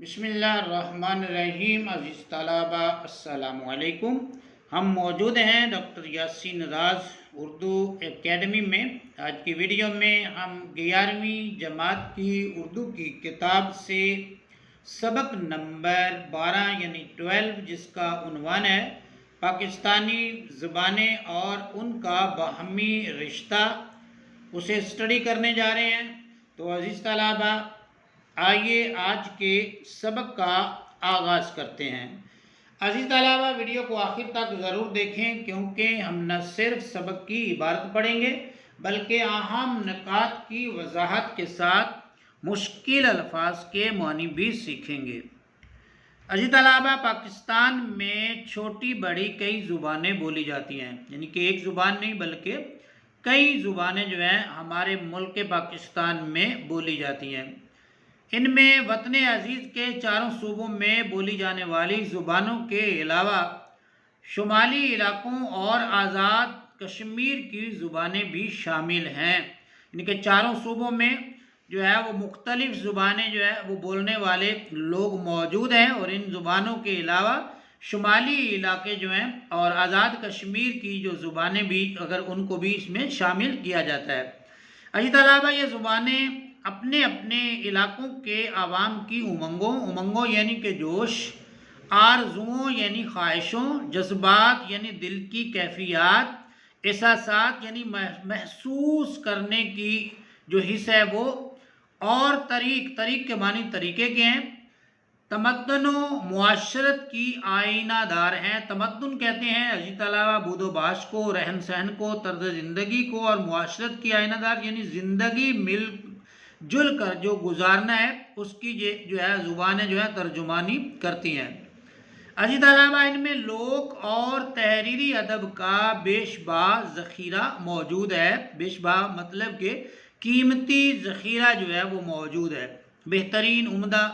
بسم اللہ الرحمن الرحیم۔ عزیز طلبہ السلام علیکم۔ ہم موجود ہیں ڈاکٹر یاسین راز اردو اکیڈمی میں۔ آج کی ویڈیو میں ہم 11ویں جماعت کی اردو کی کتاب سے سبق نمبر 12 یعنی 12 جس کا عنوان ہے پاکستانی زبانیں اور ان کا باہمی رشتہ، اسے اسٹڈی کرنے جا رہے ہیں۔ تو عزیز طلبہ آئیے آج کے سبق کا آغاز کرتے ہیں۔ عزیز طلبہ ویڈیو کو آخر تک ضرور دیکھیں کیونکہ ہم نہ صرف سبق کی عبارت پڑھیں گے بلکہ اہم نکات کی وضاحت کے ساتھ مشکل الفاظ کے معنی بھی سیکھیں گے۔ عزیز طلبہ پاکستان میں چھوٹی بڑی کئی زبانیں بولی جاتی ہیں، یعنی کہ ایک زبان نہیں بلکہ کئی زبانیں جو ہیں ہمارے ملک پاکستان میں بولی جاتی ہیں۔ ان میں وطن عزیز کے چاروں صوبوں میں بولی جانے والی زبانوں کے علاوہ شمالی علاقوں اور آزاد کشمیر کی زبانیں بھی شامل ہیں، یعنی کہ چاروں صوبوں میں جو ہے وہ مختلف زبانیں جو ہے وہ بولنے والے لوگ موجود ہیں، اور ان زبانوں کے علاوہ شمالی علاقے جو ہیں اور آزاد کشمیر کی جو زبانیں بھی اگر ان کو بھی اس میں شامل کیا جاتا ہے۔ عزیز طلبہ یہ زبانیں اپنے اپنے علاقوں کے عوام کی امنگوں یعنی کہ جوش، آرزوؤں یعنی خواہشوں، جذبات یعنی دل کی کیفیات، احساسات یعنی محسوس کرنے کی جو حص ہے وہ، اور طریق کے معنی طریقے کے ہیں، تمدن و معاشرت کی آئینہ دار ہیں۔ تمدن کہتے ہیں عزیز طلبہ بود و باش کو، رہن سہن کو، طرز زندگی کو، اور معاشرت کی آئینہ دار یعنی زندگی مل جل کر جو گزارنا ہے اس کی جو ہے زبانیں جو ہے ترجمانی کرتی ہیں۔ عزیز طلبہ ان میں لوک اور تحریری ادب کا بیشبہ ذخیرہ موجود ہے۔ بیشبہ مطلب کہ قیمتی ذخیرہ جو ہے وہ موجود ہے، بہترین، عمدہ،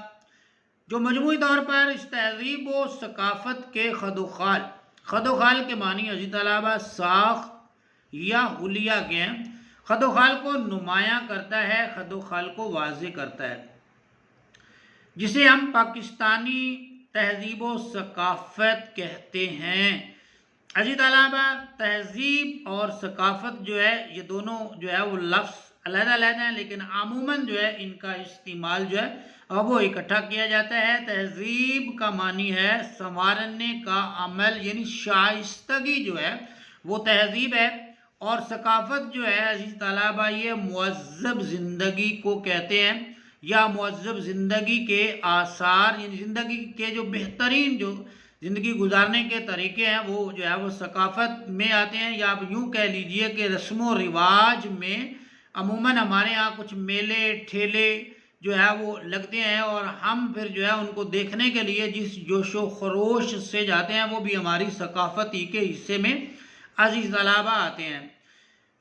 جو مجموعی طور پر اس تہذیب و ثقافت کے خد و خال کے معنی عزیز طلبہ ساخت یا حلیہ کے ہیں۔ خد و خال کو نمایاں کرتا ہے، خد و خال کو واضح کرتا ہے، جسے ہم پاکستانی تہذیب و ثقافت کہتے ہیں۔ عزیز طلبہ تہذیب اور ثقافت جو ہے یہ دونوں جو ہے وہ لفظ علیحدہ علیحدہ ہیں، لیکن عموماً جو ہے ان کا استعمال جو ہے وہ اکٹھا کیا جاتا ہے۔ تہذیب کا معنی ہے سنوارنے کا عمل، یعنی شائستگی جو ہے وہ تہذیب ہے، اور ثقافت جو ہے عزیز طلبہ یہ مہذب زندگی کو کہتے ہیں، یا مہذب زندگی کے آثار، یعنی زندگی کے جو بہترین جو زندگی گزارنے کے طریقے ہیں وہ جو ہے وہ ثقافت میں آتے ہیں، یا آپ یوں کہہ لیجئے کہ رسم و رواج میں عموماً ہمارے ہاں کچھ میلے ٹھیلے جو ہے وہ لگتے ہیں، اور ہم پھر جو ہے ان کو دیکھنے کے لیے جس جوش و خروش سے جاتے ہیں وہ بھی ہماری ثقافتی کے حصے میں عزیز طلبہ آتے ہیں۔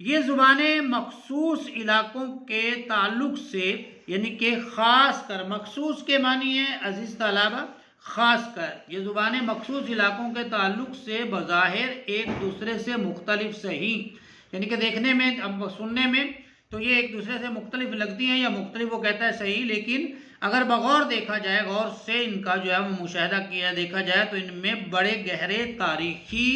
یہ زبانیں مخصوص علاقوں کے تعلق سے، یعنی کہ خاص کر، مخصوص کے معنی ہے عزیز طلبہ خاص کر، یہ زبانیں مخصوص علاقوں کے تعلق سے بظاہر ایک دوسرے سے مختلف صحیح، یعنی کہ دیکھنے میں سننے میں تو یہ ایک دوسرے سے مختلف لگتی ہیں، یا مختلف وہ کہتا ہے صحیح، لیکن اگر بغور دیکھا جائے، غور سے ان کا جو ہے وہ مشاہدہ کیا دیکھا جائے تو ان میں بڑے گہرے تاریخی،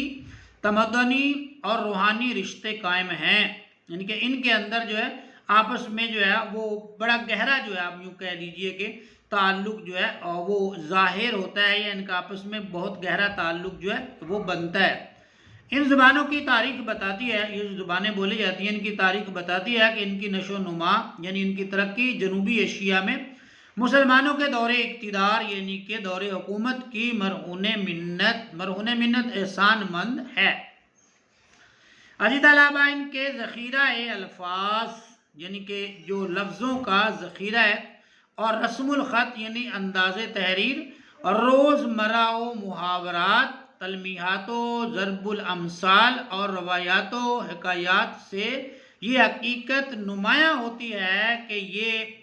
تمدنی اور روحانی رشتے قائم ہیں، یعنی کہ ان کے اندر جو ہے آپس میں جو ہے وہ بڑا گہرا جو ہے آپ یوں کہہ لیجئے کہ تعلق جو ہے وہ ظاہر ہوتا ہے، یا ان کا آپس میں بہت گہرا تعلق جو ہے وہ بنتا ہے۔ ان زبانوں کی تاریخ بتاتی ہے، یہ جو زبانیں بولی جاتی ہیں ان کی تاریخ بتاتی ہے کہ ان کی نشو و نما یعنی ان کی ترقی جنوبی ایشیا میں مسلمانوں کے دور اقتدار یعنی کہ دور حکومت کی مرہون منت احسان مند ہے۔ عزیز طلبہ ان کے ذخیرہ الفاظ یعنی کہ جو لفظوں کا ذخیرہ ہے، اور رسم الخط یعنی انداز تحریر، اور روزمرہ و محاورات، تلمیحات و ضرب الامثال اور روایات و حکایات سے یہ حقیقت نمایاں ہوتی ہے کہ یہ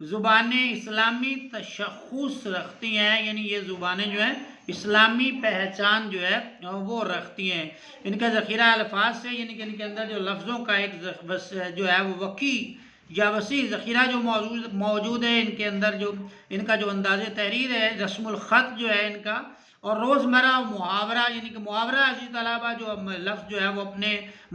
زبانیں اسلامی تشخص رکھتی ہیں، یعنی یہ زبانیں جو ہیں اسلامی پہچان جو ہے وہ رکھتی ہیں۔ ان کا ذخیرہ الفاظ سے، یعنی کہ ان کے اندر جو لفظوں کا ایک جو ہے وہ وسیع یا وسیع ذخیرہ جو موجود ہے ان کے اندر، جو ان کا جو انداز تحریر ہے، رسم الخط جو ہے ان کا، اور روزمرہ محاورہ، یعنی کہ محاورہ عزیز طلبہ جو لفظ جو ہے وہ اپنے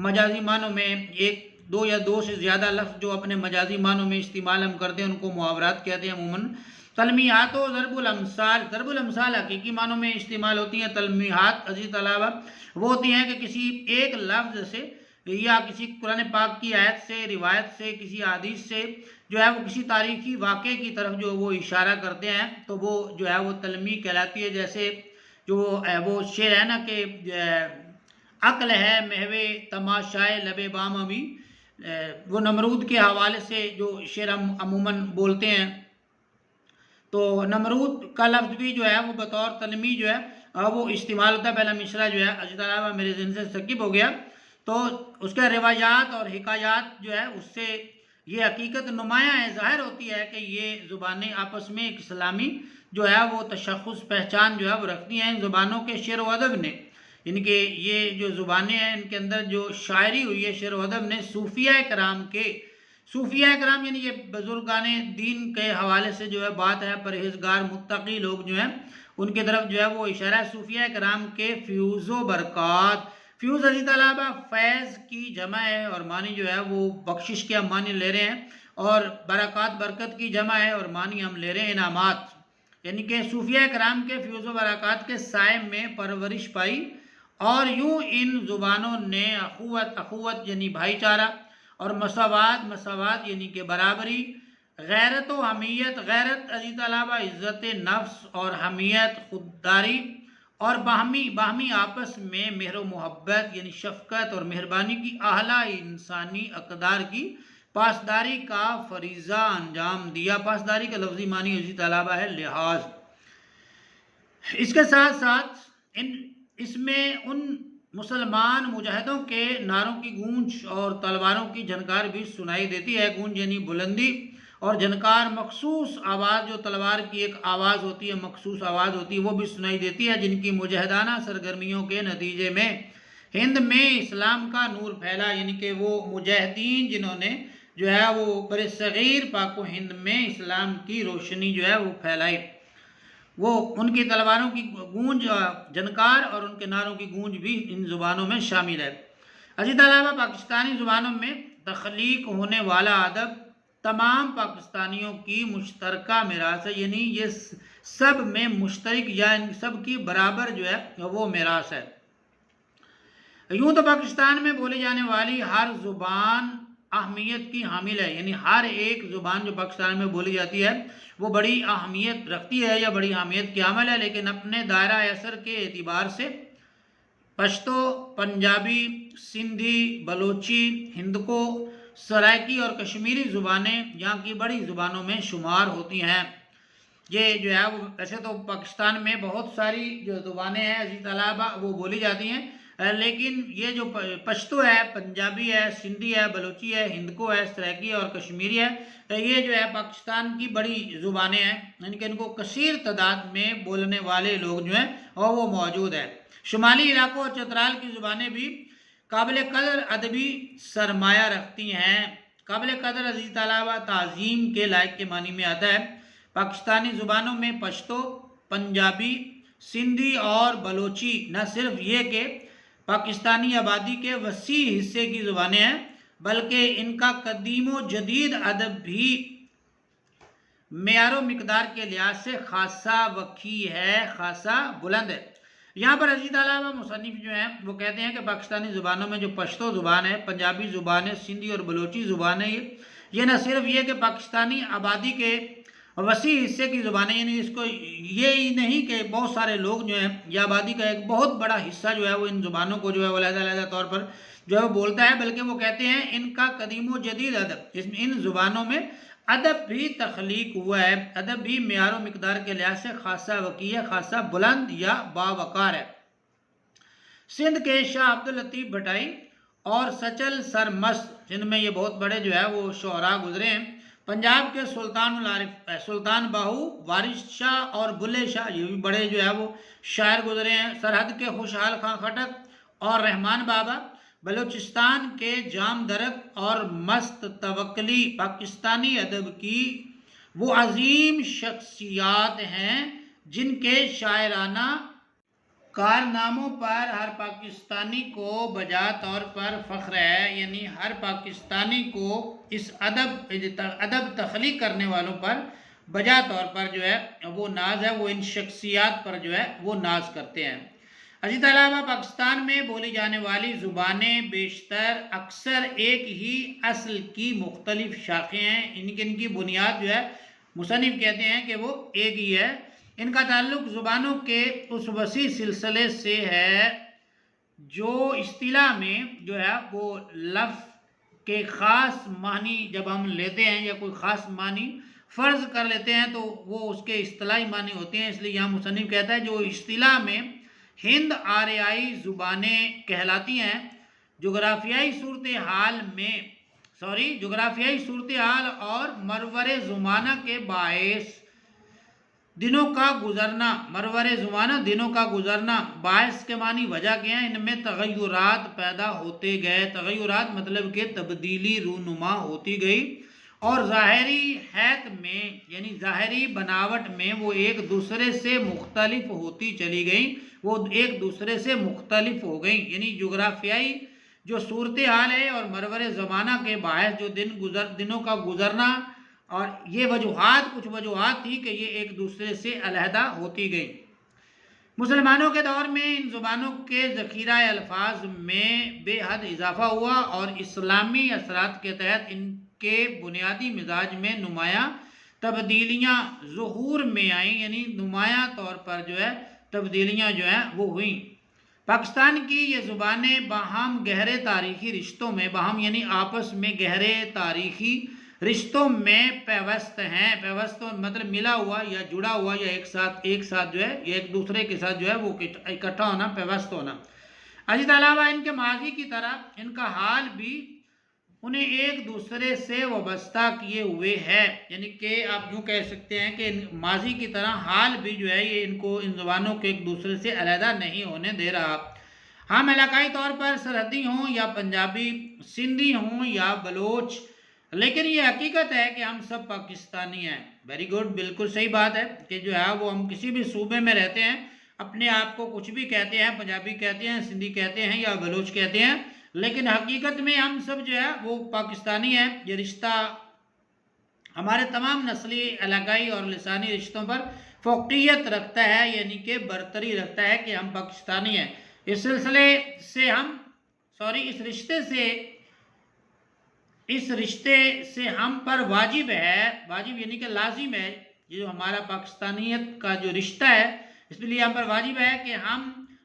مجازی معنوں میں ایک دو یا دو سے زیادہ لفظ جو اپنے مجازی معنوں میں استعمال ہم کرتے ہیں ان کو محاورات کہتے ہیں عموماً۔ تلمیحات و ضرب الامثال حقیقی معنوں میں استعمال ہوتی ہیں۔ تلمیحات عزیز طلبہ وہ ہوتی ہیں کہ کسی ایک لفظ سے یا کسی قرآن پاک کی آیت سے، روایت سے، کسی حدیث سے جو ہے وہ کسی تاریخی واقعے کی طرف جو وہ اشارہ کرتے ہیں تو وہ جو ہے وہ تلمیح کہلاتی ہے۔ جیسے جو وہ شعر ہے نا کہ عقل ہے محو تماشائے لب بام ابھی، وہ نمرود کے حوالے سے جو شعر ہم عموماً بولتے ہیں، تو نمرود کا لفظ بھی جو ہے وہ بطور تلمیح جو ہے وہ استعمال ہوتا ہے۔ پہلا مصرع جو ہے عزیز طلبہ میرے ذہن سے سکپ ہو گیا، تو اس کے روایات اور حکایات جو ہے اس سے یہ حقیقت نمایاں ہے، ظاہر ہوتی ہے کہ یہ زبانیں آپس میں ایک اسلامی جو ہے وہ تشخص پہچان جو ہے وہ رکھتی ہیں۔ ان زبانوں کے شعر و ادب نے، یعنی کہ یہ جو زبانیں ہیں ان کے اندر جو شاعری ہوئی ہے، شعر و ادب نے صوفیہ کرام یعنی یہ بزرگان دین کے حوالے سے جو ہے بات ہے، پرہیزگار متقی لوگ جو ہیں ان کے طرف جو ہے وہ اشارہ ہے۔ صوفیہ کرام کے فیوز و برکات، فیوز عزیز طلبہ فیض کی جمع ہے اور معنی جو ہے وہ بخشش کے ہم معنی لے رہے ہیں، اور برکات برکت کی جمع ہے اور معنی ہم لے رہے ہیں انعامات، یعنی کہ صوفیہ کرام کے فیوز و برکات کے سائے میں پرورش پائی، اور یوں ان زبانوں نے اخوت یعنی بھائی چارہ، اور مساوات یعنی کہ برابری، غیرت و حمیت، غیرت عزیز طلبہ عزت نفس، اور حمیت خودداری، اور باہمی آپس میں مہر و محبت یعنی شفقت اور مہربانی کی اعلیٰ انسانی اقدار کی پاسداری کا فریضہ انجام دیا۔ پاسداری کا لفظی معنی عزیز طلبہ ہے لحاظ۔ اس کے ساتھ ساتھ اس میں ان مسلمان مجاہدوں کے نعروں کی گونج اور تلواروں کی جھنکار بھی سنائی دیتی ہے۔ گونج یعنی بلندی، اور جھنکار مخصوص آواز، جو تلوار کی ایک آواز ہوتی ہے، مخصوص آواز ہوتی ہے، وہ بھی سنائی دیتی ہے، جن کی مجاہدانہ سرگرمیوں کے نتیجے میں ہند میں اسلام کا نور پھیلا، یعنی کہ وہ مجاہدین جنہوں نے جو ہے وہ برصغیر پاک و ہند میں اسلام کی روشنی جو ہے وہ پھیلائی، وہ ان کی تلواروں کی گونج، جھنکار اور ان کے نعروں کی گونج بھی ان زبانوں میں شامل ہے۔ عزیز طلبہ پاکستانی زبانوں میں تخلیق ہونے والا ادب تمام پاکستانیوں کی مشترکہ میراث ہے، یعنی یہ سب میں مشترک یا ان سب کی برابر جو ہے وہ میراث ہے۔ یوں تو پاکستان میں بولی جانے والی ہر زبان اہمیت کی حامل ہے، یعنی ہر ایک زبان جو پاکستان میں بولی جاتی ہے وہ بڑی اہمیت رکھتی ہے یا بڑی اہمیت کی حامل ہے، لیکن اپنے دائرہ اثر کے اعتبار سے پشتو، پنجابی، سندھی، بلوچی، ہندکو، سرائکی اور کشمیری زبانیں یہاں کی بڑی زبانوں میں شمار ہوتی ہیں۔ یہ جو ہے وہ ویسے تو پاکستان میں بہت ساری جو زبانیں ہیں عزیز طلبہ وہ بولی جاتی ہیں، لیکن یہ جو پشتو ہے، پنجابی ہے، سندھی ہے، بلوچی ہے، ہندکو ہے، سرائکی اور کشمیری ہے، یہ جو ہے پاکستان کی بڑی زبانیں ہیں، یعنی کہ ان کو کثیر تعداد میں بولنے والے لوگ جو ہیں اور وہ موجود ہیں۔ شمالی علاقوں اور چترال کی زبانیں بھی قابل قدر ادبی سرمایہ رکھتی ہیں۔ قابل قدر عزیز طلبہ تعظیم کے لائق کے معنی میں آتا ہے۔ پاکستانی زبانوں میں پشتو، پنجابی، سندھی اور بلوچی نہ صرف یہ کہ پاکستانی آبادی کے وسیع حصے کی زبانیں ہیں، بلکہ ان کا قدیم و جدید ادب بھی معیار و مقدار کے لحاظ سے خاصا وسیع ہے، خاصا بلند ہے۔ یہاں پر عزیز طلبہ مصنف جو ہیں وہ کہتے ہیں کہ پاکستانی زبانوں میں جو پشتو زبان ہے، پنجابی زبان ہے، سندھی اور بلوچی زبان ہے، یہ نہ صرف یہ کہ پاکستانی آبادی کے وسیع حصے کی زبانیں، یعنی اس کو یہ ہی نہیں کہ بہت سارے لوگ جو ہیں یہ آبادی کا ایک بہت بڑا حصہ جو ہے وہ ان زبانوں کو جو ہے وہ علیحدہ طور پر جو ہے وہ بولتا ہے، بلکہ وہ کہتے ہیں ان کا قدیم و جدید ادب، ان زبانوں میں ادب بھی تخلیق ہوا ہے، ادب بھی معیار و مقدار کے لحاظ سے خاصا وسیع ہے، خاصا بلند یا باوقار ہے۔ سندھ کے شاہ عبداللطیف بھٹائی اور سچل سرمست، سندھ میں یہ بہت بڑے جو ہے وہ شعراء گزرے ہیں۔ پنجاب کے سلطان باہو، وارث شاہ اور بلے شاہ، یہ بھی بڑے جو ہے وہ شاعر گزرے ہیں۔ سرحد کے خوشحال خان خٹک اور رحمان بابا، بلوچستان کے جام درک اور مست توکلی پاکستانی ادب کی وہ عظیم شخصیات ہیں جن کے شاعرانہ کارناموں پر ہر پاکستانی کو بجا طور پر فخر ہے، یعنی ہر پاکستانی کو اس ادب تخلیق کرنے والوں پر بجا طور پر جو ہے وہ ناز ہے، وہ ان شخصیات پر جو ہے وہ ناز کرتے ہیں۔ اسی علاوہ پاکستان میں بولی جانے والی زبانیں بیشتر اکثر ایک ہی اصل کی مختلف شاخیں ہیں، ان کی بنیاد جو ہے مصنف کہتے ہیں کہ وہ ایک ہی ہے۔ ان کا تعلق زبانوں کے اس وسیع سلسلے سے ہے جو اصطلاح میں جو ہے وہ لفظ کے خاص معنی جب ہم لیتے ہیں یا کوئی خاص معنی فرض کر لیتے ہیں تو وہ اس کے اصطلاحی معنی ہوتے ہیں، اس لیے یہاں مصنف کہتا ہے جو اصطلاح میں ہند آریائی زبانیں کہلاتی ہیں، جغرافیائی صورتحال اور مرور زمانہ کے باعث دنوں کا گزرنا باعث کے معنی وجہ کے ہیں، ان میں تغیرات پیدا ہوتے گئے، تغیرات مطلب کہ تبدیلی رونما ہوتی گئی، اور ظاہری حیت میں یعنی ظاہری بناوٹ میں وہ ایک دوسرے سے مختلف ہوتی چلی گئیں، وہ ایک دوسرے سے مختلف ہو گئیں، یعنی جغرافیائی جو صورتحال ہے اور مرور زمانہ کے باعث جو دنوں کا گزرنا، اور یہ کچھ وجوہات تھی کہ یہ ایک دوسرے سے علیحدہ ہوتی گئی۔ مسلمانوں کے دور میں ان زبانوں کے ذخیرہ الفاظ میں بے حد اضافہ ہوا اور اسلامی اثرات کے تحت ان کے بنیادی مزاج میں نمایاں تبدیلیاں ظہور میں آئیں، یعنی نمایاں طور پر جو ہے تبدیلیاں جو ہیں وہ ہوئیں۔ پاکستان کی یہ زبانیں باہم گہرے تاریخی رشتوں میں، باہم یعنی آپس میں گہرے تاریخی رشتوں میں پیوست ہیں، پیوست مطلب ملا ہوا یا جڑا ہوا یا ایک ساتھ جو ہے یا ایک دوسرے کے ساتھ جو ہے وہ اکٹھا ہونا، پیوست ہونا۔ اس کے علاوہ ان کے ماضی کی طرح ان کا حال بھی انہیں ایک دوسرے سے وابستہ کیے ہوئے ہے، یعنی کہ آپ یوں کہہ سکتے ہیں کہ ماضی کی طرح حال بھی جو ہے یہ ان زبانوں کے ایک دوسرے سے علیحدہ نہیں ہونے دے رہا۔ ہم علاقائی طور پر سرحدی ہوں یا پنجابی، سندھی ہوں یا بلوچ، لیکن یہ حقیقت ہے کہ ہم سب پاکستانی ہیں۔ ویری گڈ، بالکل صحیح بات ہے کہ جو ہے وہ ہم کسی بھی صوبے میں رہتے ہیں، اپنے آپ کو کچھ بھی کہتے ہیں، پنجابی کہتے ہیں، سندھی کہتے ہیں یا بلوچ کہتے ہیں، لیکن حقیقت میں ہم سب جو ہے وہ پاکستانی ہیں۔ یہ رشتہ ہمارے تمام نسلی، علاقائی اور لسانی رشتوں پر فوقیت رکھتا ہے، یعنی کہ برتری رکھتا ہے کہ ہم پاکستانی ہیں۔ اس رشتے سے ہم پر واجب یعنی کہ لازم ہے، جو ہمارا پاکستانیت کا جو رشتہ ہے اس لیے ہم پر واجب ہے کہ ہم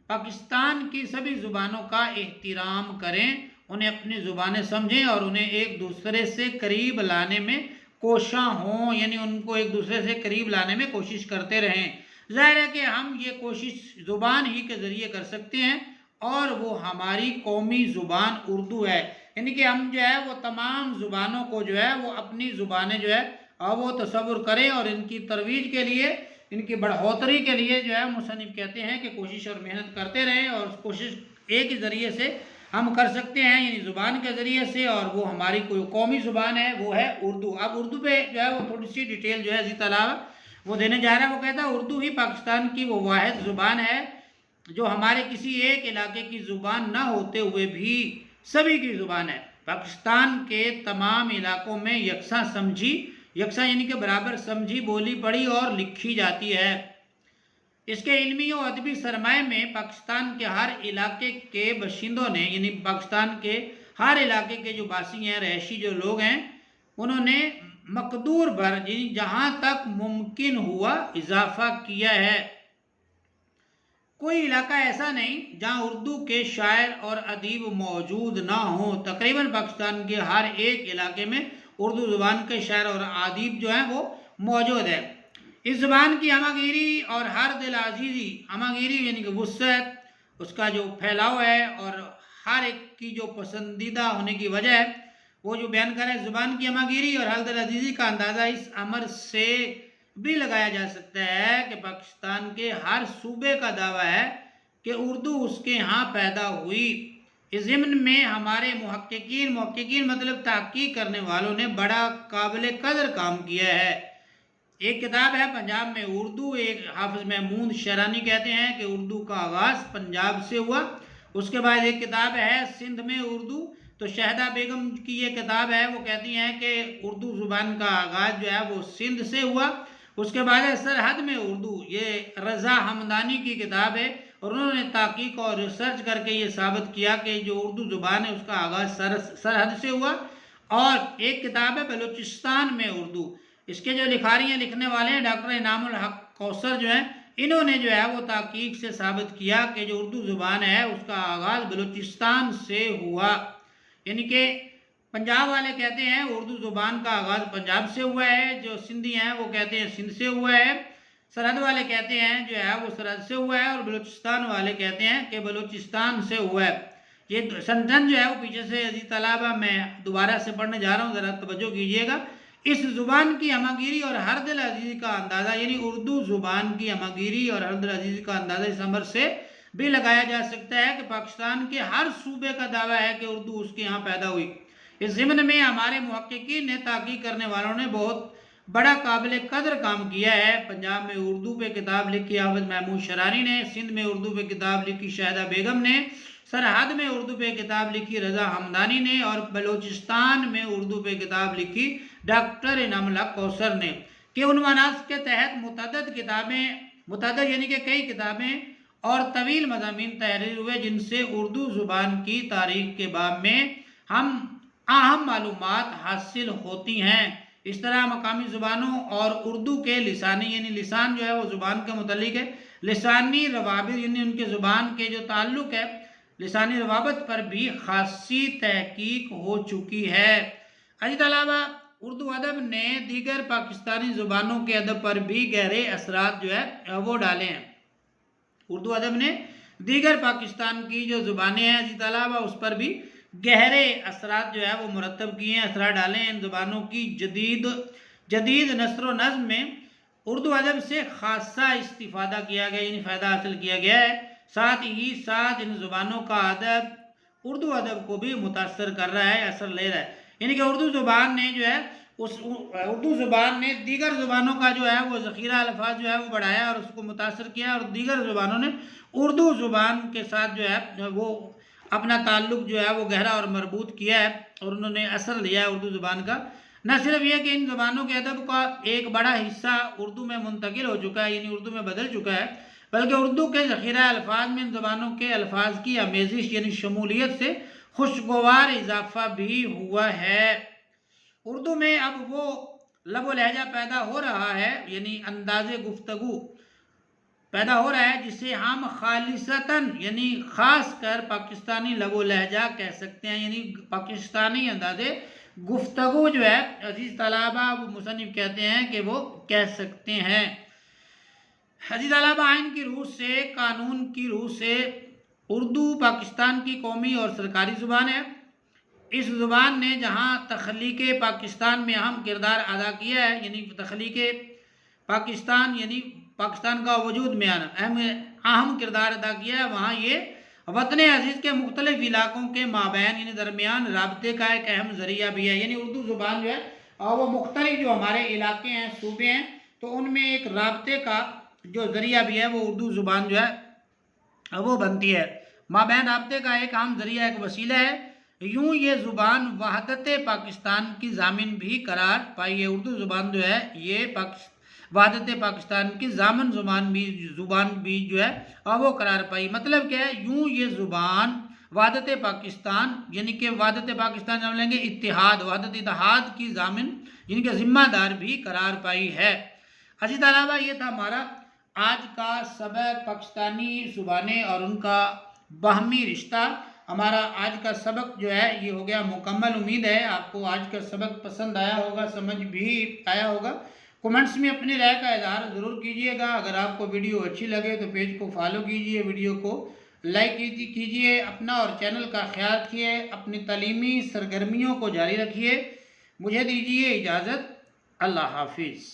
پاکستان کی سبھی زبانوں کا احترام کریں، انہیں اپنی زبانیں سمجھیں اور انہیں ایک دوسرے سے قریب لانے میں کوشاں ہوں، یعنی ان کو ایک دوسرے سے قریب لانے میں کوشش کرتے رہیں۔ ظاہر ہے کہ ہم یہ کوشش زبان ہی کے ذریعے کر سکتے ہیں، اور وہ ہماری قومی زبان اردو ہے، یعنی کہ ہم جو ہے وہ تمام زبانوں کو جو ہے وہ اپنی زبانیں جو ہے وہ تصور کریں، اور ان کی ترویج کے لیے، ان کی بڑھوتری کے لیے جو ہے مصنف کہتے ہیں کہ کوشش اور محنت کرتے رہیں، اور اس کوشش ایک ہی ذریعے سے ہم کر سکتے ہیں، یعنی زبان کے ذریعے سے، اور وہ ہماری کوئی قومی زبان ہے وہ ہے اردو۔ اب اردو پہ جو ہے وہ تھوڑی سی ڈیٹیل جو ہے اسی طرح وہ دینے جا رہا ہے۔ وہ کہتا ہے اردو ہی پاکستان کی وہ واحد زبان ہے جو ہمارے کسی ایک علاقے کی زبان نہ ہوتے ہوئے بھی سبھی کی زبان ہے، پاکستان کے تمام علاقوں میں یکساں یعنی کہ برابر سمجھی، بولی، پڑھی اور لکھی جاتی ہے۔ اس کے علمی و ادبی سرمائے میں پاکستان کے ہر علاقے کے باشندوں نے، یعنی پاکستان کے ہر علاقے کے جو باسی ہیں، رہائشی جو لوگ ہیں، انہوں نے مقدور بھر جہاں تک ممکن ہوا اضافہ کیا ہے۔ کوئی علاقہ ایسا نہیں جہاں اردو کے شاعر اور ادیب موجود نہ ہوں، تقریباً پاکستان کے ہر ایک علاقے میں اردو زبان کے شاعر اور ادیب جو ہیں وہ موجود ہے۔ اس زبان کی ہمہ اور ہر دل عزیزی، ہمہ گیری یعنی کہ وسعت، اس کا جو پھیلاؤ ہے اور ہر ایک کی جو پسندیدہ ہونے کی وجہ ہے وہ جو بیان کر رہے ہیں، زبان کی ہمہ گیری اور ہر دل عزیزی کا اندازہ اس امر سے بھی لگایا جا سکتا ہے کہ پاکستان کے ہر صوبے کا دعویٰ ہے کہ اردو اس کے ہاں پیدا ہوئی، اس ضمن میں ہمارے محققین مطلب تحقیق کرنے والوں نے بڑا قابل قدر کام کیا ہے۔ ایک کتاب ہے پنجاب میں اردو، ایک حافظ محمود شیرانی کہتے ہیں کہ اردو کا آغاز پنجاب سے ہوا۔ اس کے بعد ایک کتاب ہے سندھ میں اردو، تو شہدہ بیگم کی یہ کتاب ہے، وہ کہتی ہیں کہ اردو زبان کا آغاز جو ہے وہ سندھ سے ہوا۔ اس کے بعد ہے سرحد میں اردو، یہ رضا ہمدانی کی کتاب ہے، اور انہوں نے تحقیق اور ریسرچ کر کے یہ ثابت کیا کہ جو اردو زبان ہے اس کا آغاز سرحد سے ہوا۔ اور ایک کتاب ہے بلوچستان میں اردو، اس کے جو لکھاری ہیں، لکھنے والے ہیں ڈاکٹر انعام الحق کوثر جو ہیں، انہوں نے جو ہے وہ تحقیق سے ثابت کیا کہ جو اردو زبان ہے اس کا آغاز بلوچستان سے ہوا، یعنی کہ پنجاب والے کہتے ہیں اردو زبان کا آغاز پنجاب سے ہوا ہے، جو سندھی ہیں وہ کہتے ہیں سندھ سے ہوا ہے، سرحد والے کہتے ہیں جو ہے وہ سرحد سے ہوا ہے، اور بلوچستان والے کہتے ہیں کہ بلوچستان سے ہوا ہے۔ یہ سنٹنس جو ہے وہ پیچھے سے عزیز طلبہ میں دوبارہ سے پڑھنے جا رہا ہوں، ذرا توجہ کیجیے گا۔ اس زبان کی ہمہ اور ہر دل عزیزی کا اندازہ، یعنی اردو زبان کی ہمہ اور ہر دل عزیزی کا اندازہ اس امر سے بھی لگایا جا سکتا ہے کہ پاکستان کے ہر صوبے کا دعویٰ ہے کہ اردو اس کے یہاں پیدا ہوئی۔ اس ضمن میں ہمارے محققین نے، تحقیق کرنے والوں نے بہت بڑا قابل قدر کام کیا ہے۔ پنجاب میں اردو پہ کتاب لکھی حافظ محمود شیرانی نے، سندھ میں اردو پہ کتاب لکھی شہدہ بیگم نے، سرحد میں اردو پہ کتاب لکھی رضا ہمدانی نے، اور بلوچستان میں اردو پہ کتاب لکھی ڈاکٹر انعام الحق کوثر نے، کہ عنوانات کے تحت متعدد یعنی کہ کئی کتابیں اور طویل مضامین تحریر ہوئے، جن سے اردو زبان کی تاریخ کے باب میں ہم اہم معلومات حاصل ہوتی ہیں۔ اس طرح مقامی زبانوں اور اردو کے لسانی، یعنی لسان جو ہے وہ زبان کے متعلق ہے، لسانی روابط یعنی ان کے زبان کے جو تعلق ہے لسانی روابط پر بھی خاصی تحقیق ہو چکی ہے۔ عزیز طلبہ، اردو ادب نے دیگر پاکستانی زبانوں کے ادب پر بھی گہرے اثرات جو ہے وہ ڈالے ہیں۔ اردو ادب نے دیگر پاکستان کی جو زبانیں ہیں عزیز طلبہ اس پر بھی گہرے اثرات جو ہے وہ مرتب کیے ہیں، اثرات ڈالے ہیں۔ ان زبانوں کی جدید نثر و نظم میں اردو ادب سے خاصا استفادہ کیا گیا، یعنی فائدہ حاصل کیا گیا ہے۔ ساتھ ہی ساتھ ان زبانوں کا ادب اردو ادب کو بھی متاثر کر رہا ہے، اثر لے رہا ہے، یعنی کہ اردو زبان نے جو ہے اردو زبان نے دیگر زبانوں کا جو ہے وہ ذخیرہ الفاظ جو ہے وہ بڑھایا اور اس کو متاثر کیا، اور دیگر زبانوں نے اردو زبان کے ساتھ جو ہے وہ اپنا تعلق جو ہے وہ گہرا اور مربوط کیا ہے، اور انہوں نے اثر لیا ہے اردو زبان کا۔ نہ صرف یہ کہ ان زبانوں کے ادب کا ایک بڑا حصہ اردو میں منتقل ہو چکا ہے، یعنی اردو میں بدل چکا ہے، بلکہ اردو کے ذخیرہ الفاظ میں ان زبانوں کے الفاظ کی آمیزش یعنی شمولیت سے خوشگوار اضافہ بھی ہوا ہے۔ اردو میں اب وہ لب و لہجہ پیدا ہو رہا ہے، یعنی انداز گفتگو پیدا ہو رہا ہے، جسے ہم خالصتاً یعنی خاص کر پاکستانی لب و لہجہ کہہ سکتے ہیں، یعنی پاکستانی انداز گفتگو جو ہے عزیز طلبہ وہ مصنف کہتے ہیں کہ وہ کہہ سکتے ہیں۔ عزیز طلبہ، آئین کی روح سے، قانون کی روح سے اردو پاکستان کی قومی اور سرکاری زبان ہے۔ اس زبان نے جہاں تخلیق پاکستان میں اہم کردار ادا کیا ہے، یعنی تخلیق پاکستان یعنی پاکستان کا وجود میں آنا اہم کردار ادا کیا ہے، وہاں یہ وطن عزیز کے مختلف علاقوں کے مابین یعنی درمیان رابطے کا ایک اہم ذریعہ بھی ہے، یعنی اردو زبان جو ہے وہ مختلف جو ہمارے علاقے ہیں، صوبے ہیں، تو ان میں ایک رابطے کا جو ذریعہ بھی ہے وہ اردو زبان جو ہے وہ بنتی ہے، مابین رابطے کا ایک اہم ذریعہ، ایک وسیلہ ہے۔ یوں یہ زبان وحدت پاکستان کی ضامن بھی قرار پائی ہے۔ اردو زبان جو ہے یہ وحدت پاکستان کی ضامن زبان بھی جو ہے وہ قرار پائی۔ مطلب کیا ہے؟ یوں یہ زبان وحدت پاکستان یعنی کہ وحدت پاکستان جب لیں گے اتحاد، وحدت اتحاد کی ضامن یعنی کہ ذمہ دار بھی قرار پائی ہے۔ عزیز طلبہ، یہ تھا ہمارا آج کا سبق، پاکستانی زبانیں اور ان کا باہمی رشتہ۔ ہمارا آج کا سبق جو ہے یہ ہو گیا مکمل۔ امید ہے آپ کو آج کا سبق پسند آیا ہوگا، سمجھ بھی آیا ہوگا۔ کومنٹس میں اپنی رائے کا اظہار ضرور کیجیے گا۔ اگر آپ کو ویڈیو اچھی لگے تو پیج کو فالو کیجیے، ویڈیو کو لائک کیجیے، اپنا اور چینل کا خیال رکھیے، اپنی تعلیمی سرگرمیوں کو جاری رکھیے۔ مجھے دیجیے اجازت، اللہ حافظ۔